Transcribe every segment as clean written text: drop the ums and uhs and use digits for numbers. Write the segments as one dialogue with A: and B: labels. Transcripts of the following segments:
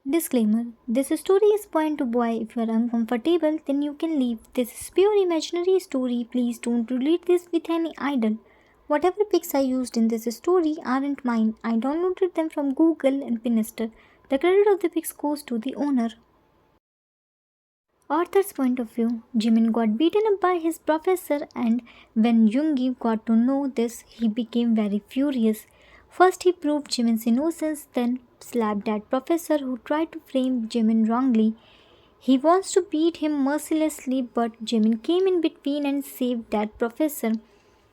A: Disclaimer: this story is point to boy. If you are uncomfortable, then you can leave. This is pure imaginary story. Please don't relate this with any idol. Whatever pics I used in this story aren't mine. I downloaded them from Google and Pinterest. The credit of the pics goes to the owner. Arthur's point of view: Jimin got beaten up by his professor, and when Yoongi got to know this, he became very furious. First, he proved Jimin's innocence, then slapped that professor who tried to frame Jimin wrongly. He wants to beat him mercilessly, but Jimin came in between and saved that professor.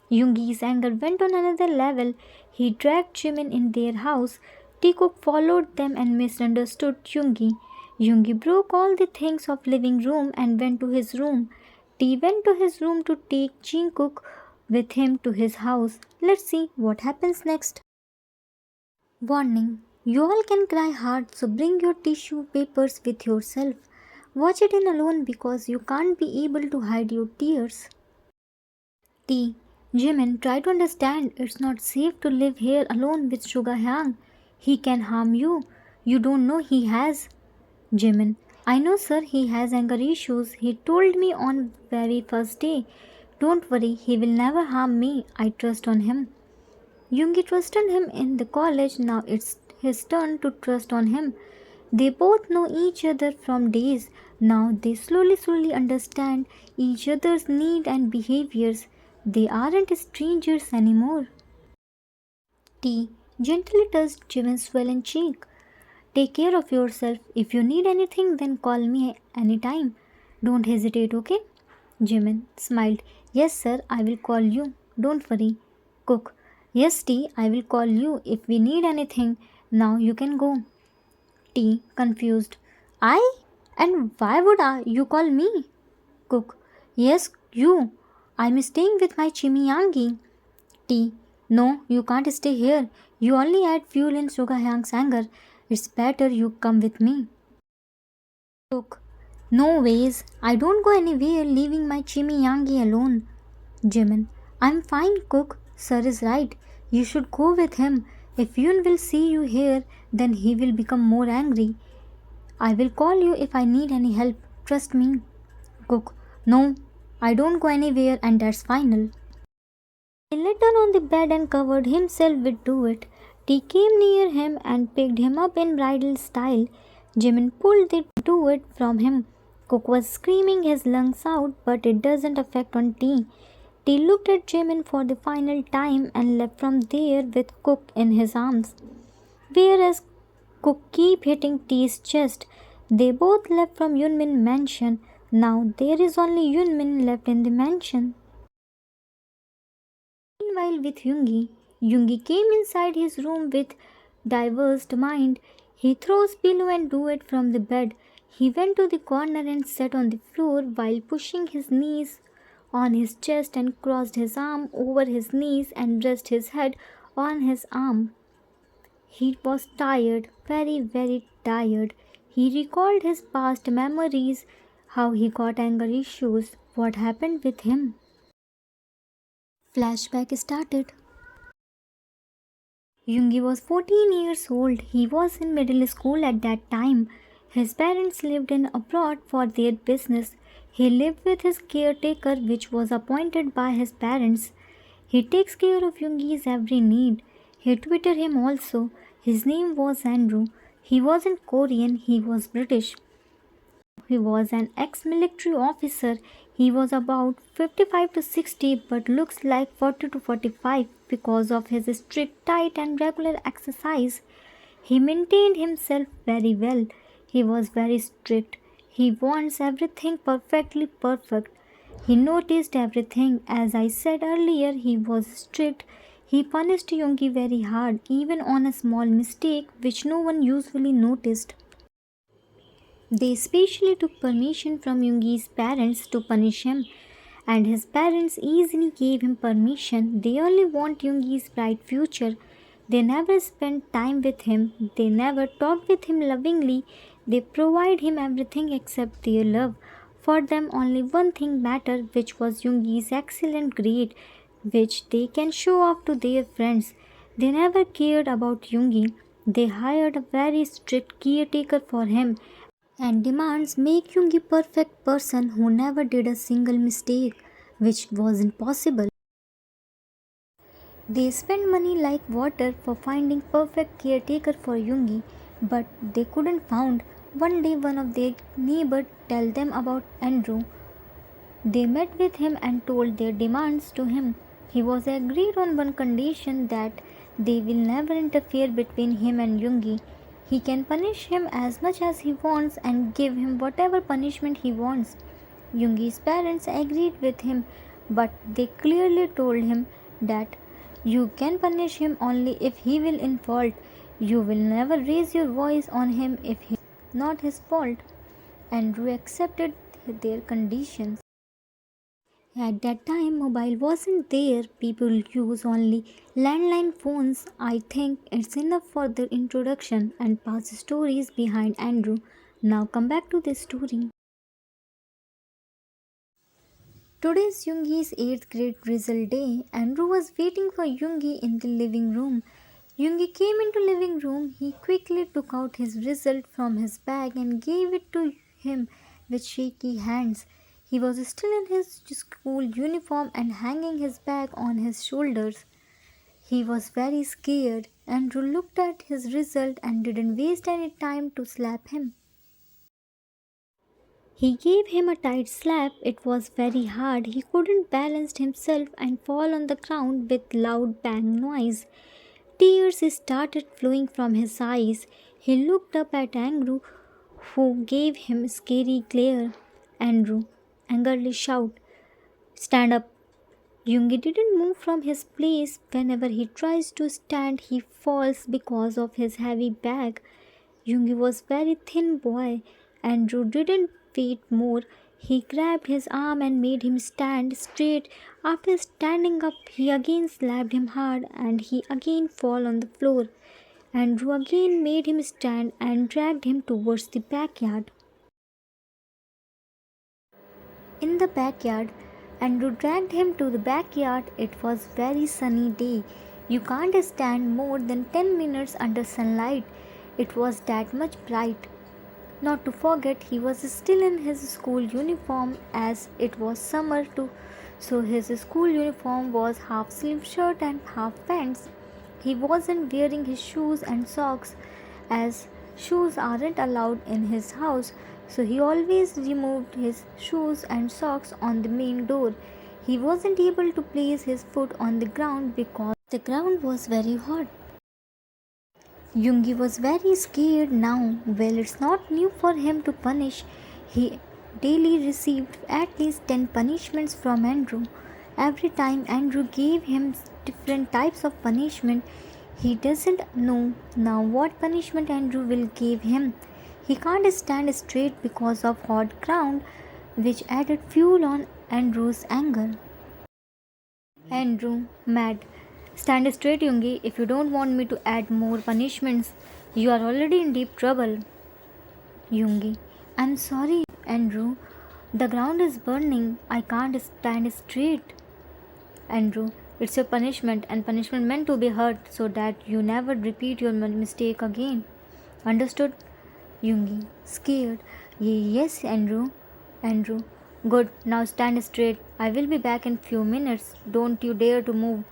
A: Yoongi's anger went on another level. He dragged Jimin in their house. TaeKook followed them and misunderstood Yoongi. Yoongi broke all the things of living room and went to his room. T went to his room to take Jikook with him to his house. Let's see what happens next. Warning: you all can cry hard, so bring your tissue papers with yourself. Watch it in alone because you can't be able to hide your tears. T. Jimin, try to understand. It's not safe to live here alone with Suga Hyang. He can harm you. You don't know he has. Jimin, I know sir, he has anger issues. He told me on very first day. Don't worry, he will never harm me. I trust on him. Yoongi trusted him in the college. Now it's his turn to trust on him. They both know each other from days. Now they slowly understand each other's need and behaviors. They aren't strangers anymore. T. Gently touched Jimin's swollen cheek. Take care of yourself. If you need anything, then call me anytime. Don't hesitate, okay? Jimin smiled. Yes, sir, I will call you. Don't worry. Cook. Yes, T, I will call you if we need anything. Now you can go. T, confused. I? And why would you call me? Cook. Yes, you. I'm staying with my Chimiyangi. T. No, you can't stay here. You only add fuel in Suga Hyang's anger. It's better you come with me. Cook. No ways. I don't go anywhere leaving my Chimiyangi alone. Jimin. I'm fine, Cook. Sir is right. You should go with him. If Yoon will see you here, then he will become more angry. I will call you if I need any help. Trust me. Cook. No, I don't go anywhere and that's final. He lay down on the bed and covered himself with duet. T came near him and picked him up in bridal style. Jimin pulled the duet from him. Cook was screaming his lungs out, but it doesn't affect on T. T looked at Jimin for the final time and left from there with Cook in his arms. Whereas Cook keep hitting T's chest. They both left from Yoonmin mansion. Now there is only Yoonmin left in the mansion. Meanwhile, with Yoongi, Yoongi came inside his room with diverse mind. He throws pillow and duet from the bed. He went to the corner and sat on the floor while pushing his knees on his chest and crossed his arm over his knees and rested his head on his arm. He was tired, very tired. He recalled his past memories, how he got anger issues, what happened with him. Flashback started. Yoongi was 14 years old. He was in middle school at that time. His parents lived in abroad for their business. He lived with his caretaker, which was appointed by his parents. He takes care of Yoongi's every need. He tutored him also. His name was Andrew. He wasn't Korean, he was British. He was an ex-military officer. He was about 55 to 60 but looks like 40 to 45 because of his strict diet and regular exercise. He maintained himself very well. He was very strict. He wants everything perfectly perfect. He noticed everything. As I said earlier, he was strict. He punished Yoongi very hard, even on a small mistake which no one usually noticed. They especially took permission from Yoongi's parents to punish him, and his parents easily gave him permission. They only want Yoongi's bright future. They never spent time with him. They never talked with him lovingly. They provide him everything except their love. For them only one thing mattered, which was Yoongi's excellent grade, which they can show off to their friends. They never cared about Yoongi. They hired a very strict caretaker for him and demands make Yoongi perfect person who never did a single mistake, which wasn't possible. They spent money like water for finding perfect caretaker for Yoongi, but they couldn't found. One day one of their neighbor tell them about Andrew. They met with him and told their demands to him. He was agreed on one condition that they will never interfere between him and Yoongi. He can punish him as much as he wants and give him whatever punishment he wants. Yoongi's parents agreed with him, but they clearly told him that you can punish him only if he will in fault. You will never raise your voice on him if he not his fault. Andrew accepted their conditions. At that time, mobile wasn't there. People use only landline phones. I think it's enough for the introduction and past stories behind Andrew. Now come back to this story. Today's Yoongi's 8th grade result day. Andrew was waiting for Yoongi in the living room. Yoongi came into living room. He quickly took out his result from his bag and gave it to him with shaky hands. He was still in his school uniform and hanging his bag on his shoulders. He was very scared. Andrew looked at his result and didn't waste any time to slap him. He gave him a tight slap. It was very hard. He couldn't balance himself and fall on the ground with loud bang noise. Tears started flowing from his eyes. He looked up at Andrew, who gave him a scary glare. Andrew angrily shouted, "Stand up!" Yoongi didn't move from his place. Whenever he tries to stand, he falls because of his heavy bag. Yoongi was very thin boy. Andrew didn't wait more. He grabbed his arm and made him stand straight. After standing up, he again slapped him hard and he again fell on the floor. Andrew again made him stand and dragged him towards the backyard. In the backyard, Andrew dragged him to the backyard. It was very sunny day. You can't stand more than 10 minutes under sunlight. It was that much bright. Not to forget, he was still in his school uniform as it was summer too, so his school uniform was half sleeve shirt and half pants. He wasn't wearing his shoes and socks as shoes aren't allowed in his house, so he always removed his shoes and socks on the main door. He wasn't able to place his foot on the ground because the ground was very hot. Yoongi was very scared now. Well, it's not new for him to punish. He daily received at least 10 punishments from Andrew. Every time Andrew gave him different types of punishment, he doesn't know now what punishment Andrew will give him. He can't stand straight because of hot ground, which added fuel on Andrew's anger. Andrew, mad. Stand straight, Yoongi. If you don't want me to add more punishments, you are already in deep trouble. Yoongi, I'm sorry, Andrew. The ground is burning. I can't stand straight. Andrew, it's your punishment, and punishment meant to be hurt so that you never repeat your mistake again. Understood? Yoongi, scared. Yes, Andrew. Andrew, good. Now stand straight. I will be back in few minutes. Don't you dare to move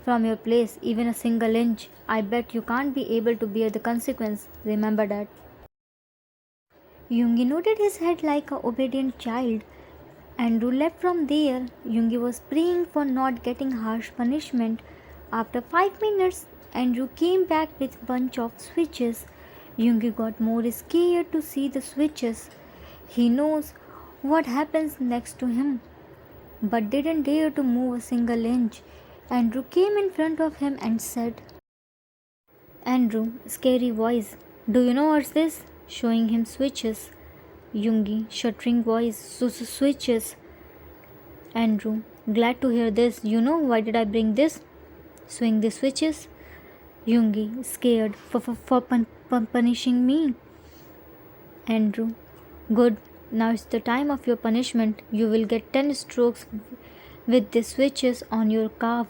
A: from your place even a single inch. I bet you can't be able to bear the consequence. Remember that. Yoongi nodded his head like an obedient child. Andrew left from there. Yoongi was praying for not getting harsh punishment. After 5 minutes, Andrew came back with a bunch of switches. Yoongi got more scared to see the switches. He knows what happens next to him, but didn't dare to move a single inch. Andrew came in front of him and said, Andrew, scary voice, do you know what's this? Showing him switches. Yoongi, shuddering voice, switches. Andrew, glad to hear this. You know why did I bring this? Swing the switches. Yoongi, scared for punishing me. Andrew, good. Now it's the time of your punishment. You will get 10 strokes with the switches on your calf.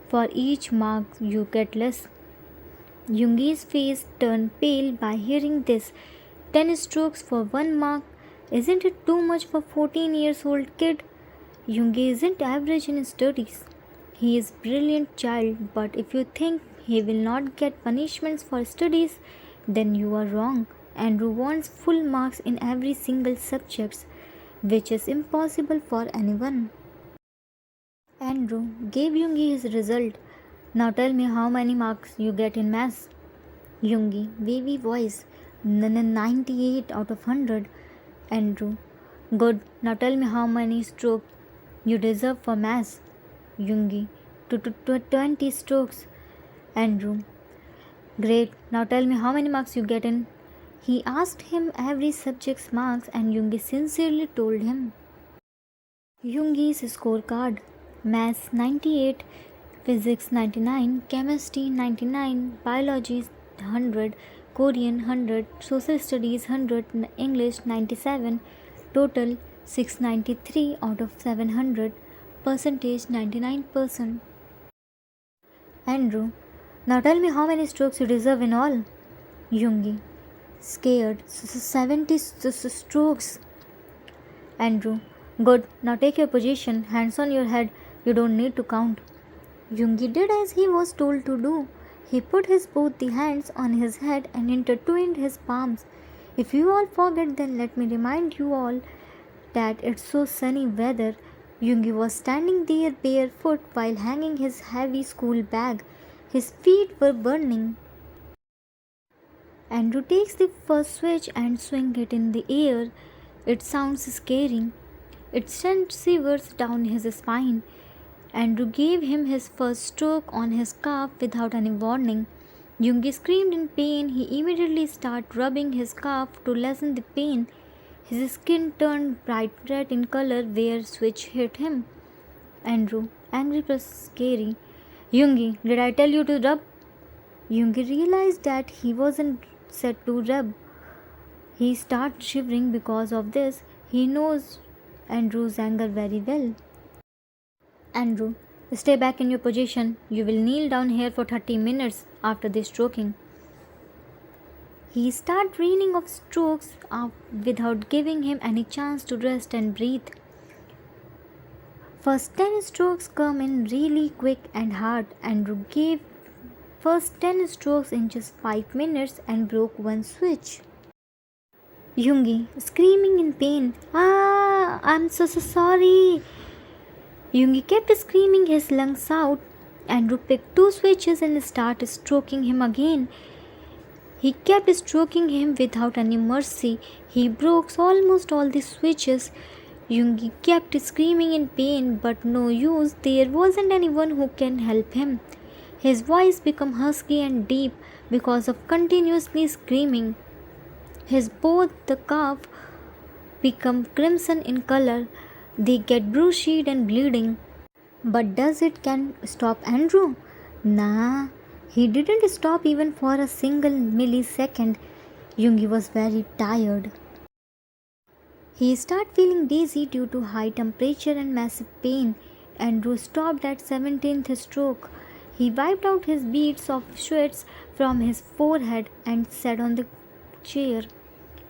A: For each mark you get less. Yoongi's face turned pale by hearing this. 10 strokes for 1 mark. Isn't it too much for 14 years old kid? Yoongi isn't average in studies. He is brilliant child, but if you think he will not get punishments for studies, then you are wrong. Andrew wants full marks in every single subject, which is impossible for anyone. Andrew gave Yoongi his result. Now tell me how many marks you get in maths. Yoongi, wavy voice. 98 out of 100. Andrew, good. Now tell me how many strokes you deserve for maths. Yoongi, 20 strokes. Andrew, great. Now tell me how many marks you get in. He asked him every subject's marks and Yoongi sincerely told him. Yoongi's scorecard: Maths 98, Physics 99, Chemistry 99, Biology 100, Korean 100, Social Studies 100, English 97, total 693 out of 700, percentage 99%. Andrew, now tell me how many strokes you deserve in all. Yoongi, scared, 70 strokes. Andrew, good. Now take your position, hands on your head. You don't need to count. Yoongi did as he was told to do. He put his both the hands on his head and intertwined his palms. If you all forget, then let me remind you all that it's so sunny weather. Yoongi was standing there barefoot while hanging his heavy school bag. His feet were burning. Andrew takes the first switch and swings it in the air. It sounds scary. It sent shivers down his spine. Andrew gave him his first stroke on his calf without any warning. Yoongi screamed in pain. He immediately started rubbing his calf to lessen the pain. His skin turned bright red in color where switch hit him. Andrew, angry plus scary. Yoongi, did I tell you to rub? Yoongi realized that he wasn't set to rub. He started shivering because of this. He knows Andrew's anger very well. Andrew, stay back in your position. You will kneel down here for 30 minutes after this stroking. He started raining of strokes without giving him any chance to rest and breathe. First 10 strokes come in really quick and hard. Andrew gave first 10 strokes in just 5 minutes and broke one switch. Yoongi, screaming in pain. I'm so sorry. Yoongi kept screaming his lungs out. Andrew picked 2 switches and started stroking him again. He kept stroking him without any mercy. He broke almost all the switches. Yoongi kept screaming in pain, but no use. There wasn't anyone who can help him. His voice became husky and deep because of continuously screaming. His both the calf become crimson in color. They get bruised and bleeding. But does it can stop Andrew? Nah, he didn't stop even for a single millisecond. Yoongi was very tired. He started feeling dizzy due to high temperature and massive pain. Andrew stopped at 17th stroke. He wiped out his beads of sweat from his forehead and sat on the chair.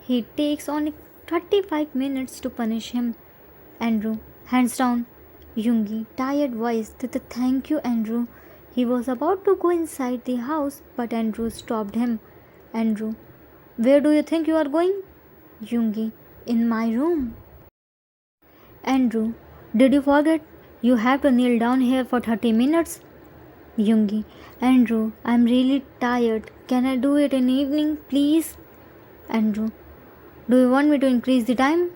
A: He takes only 35 minutes to punish him. Andrew, hands down. Yoongi, tired voice. Thank you, Andrew. He was about to go inside the house, but Andrew stopped him. Andrew, where do you think you are going? Yoongi, in my room. Andrew, did you forget? You have to kneel down here for 30 minutes. Yoongi, Andrew, I'm really tired. Can I do it in evening, please? Andrew, do you want me to increase the time?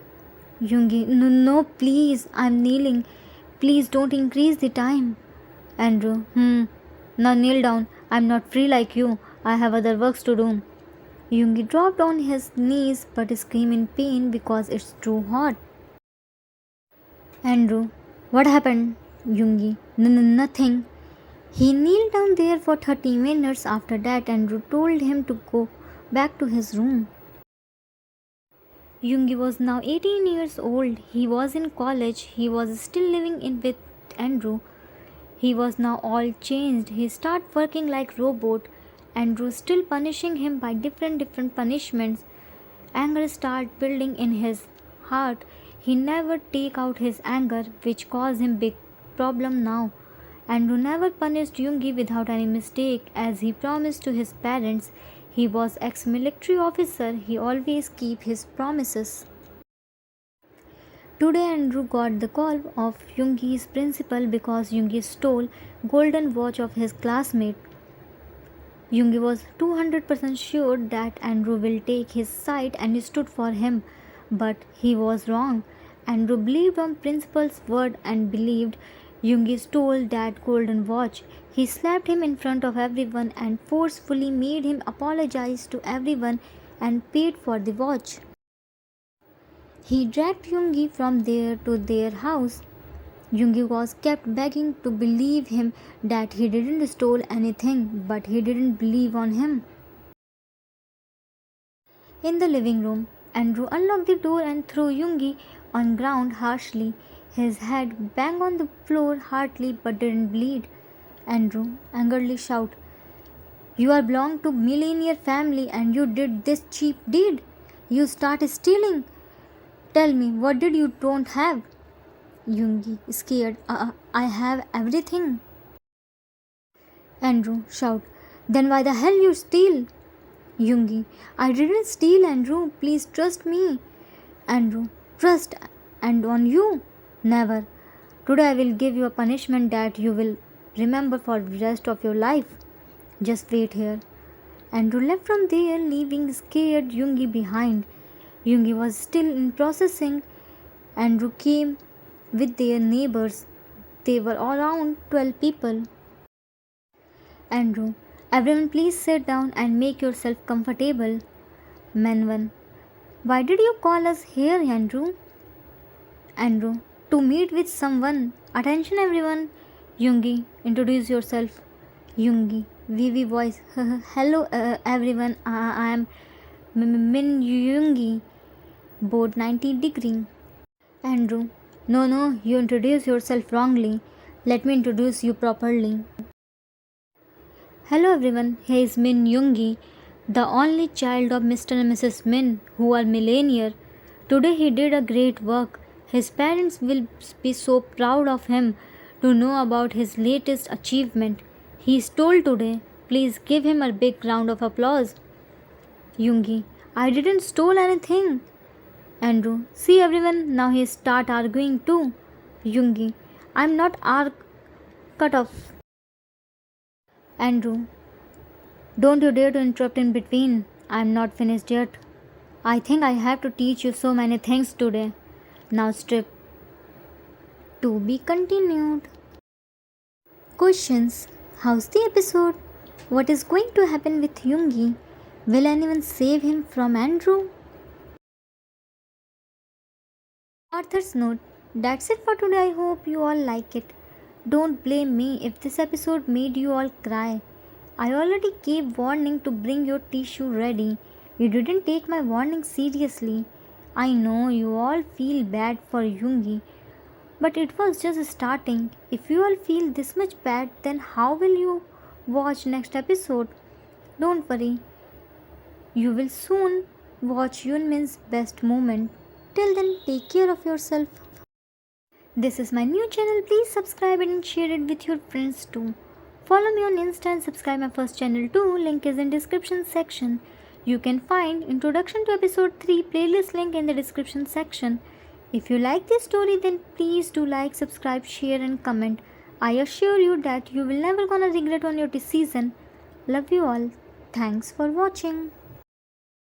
A: Yoongi, no, please, I'm kneeling. Please don't increase the time. Andrew, now kneel down. I'm not free like you. I have other works to do. Yoongi dropped on his knees but screamed in pain because it's too hot. Andrew, what happened? Yoongi, nothing. He kneeled down there for 30 minutes. After that, Andrew told him to go back to his room. Yoongi was now 18 years old. He was in college. He was still living with Andrew. He was now all changed. He started working like robot. Andrew still punishing him by different punishments. Anger started building in his heart. He never take out his anger, which caused him big problem now. Andrew never punished Yoongi without any mistake, as he promised to his parents. He was ex-military officer. He always keep his promises. Today Andrew got the call of Yoongi's principal because Yoongi stole golden watch of his classmate. Yoongi was 200% sure that Andrew will take his side and stood for him, but he was wrong. Andrew believed on principal's word and believed Yoongi stole that golden watch. He slapped him in front of everyone and forcefully made him apologize to everyone and paid for the watch. He dragged Yoongi from there to their house. Yoongi was kept begging to believe him that he didn't steal anything, but he didn't believe on him. In the living room, Andrew unlocked the door and threw Yoongi on ground harshly. His head banged on the floor hardly but didn't bleed. Andrew angrily shouted, "You are belong to millionaire family and you did this cheap deed. You started stealing. Tell me, what did you don't have?" Yoongi scared, I have everything." Andrew shouted, "Then why the hell you steal?" Yoongi, "I didn't steal, Andrew. Please trust me." Andrew, "Trust? And on you? Never. Today I will give you a punishment that you will remember for the rest of your life. Just wait here." Andrew left from there, leaving scared Yoongi behind. Yoongi was still in processing. Andrew came with their neighbors. They were around 12 people. Andrew, "Everyone please sit down and make yourself comfortable." Minmin, "Why did you call us here, Andrew?" Andrew, "To meet with someone. Attention everyone." Yoongi, "Introduce yourself." Yoongi, Vivi voice, "Hello everyone, I am Min Yoongi, board 90 degree." Andrew, No, you introduce yourself wrongly. Let me introduce you properly." "Hello everyone, here is Min Yoongi, the only child of Mr. and Mrs. Min, who are millionaire. Today he did a great work. His parents will be so proud of him to know about his latest achievement. He stole today. Please give him a big round of applause." Yoongi, "I didn't steal anything." Andrew, "See everyone, now he start arguing too." Yoongi, "I'm not cut off." Andrew, "Don't you dare to interrupt in between. I'm not finished yet. I think I have to teach you so many things today. Now strip. To be continued. Questions. How's the episode? What is going to happen with Yoongi? Will anyone save him from Andrew? Author's note. That's it for today. I hope you all like it. Don't blame me if this episode made you all cry. I already gave warning to bring your tissue ready. You didn't take my warning seriously. I know you all feel bad for Yoongi, but it was just starting. If you all feel this much bad, then how will you watch next episode? Don't worry. You will soon watch Yoonmin's best moment. Till then, take care of yourself. This is my new channel. Please subscribe it and share it with your friends too. Follow me on Insta and subscribe my first channel too. Link is in description section. You can find Introduction to Episode 3 playlist link in the description section. If you like this story, then please do like, subscribe, share and comment. I assure you that you will never gonna regret on your decision. Love you all. Thanks for watching.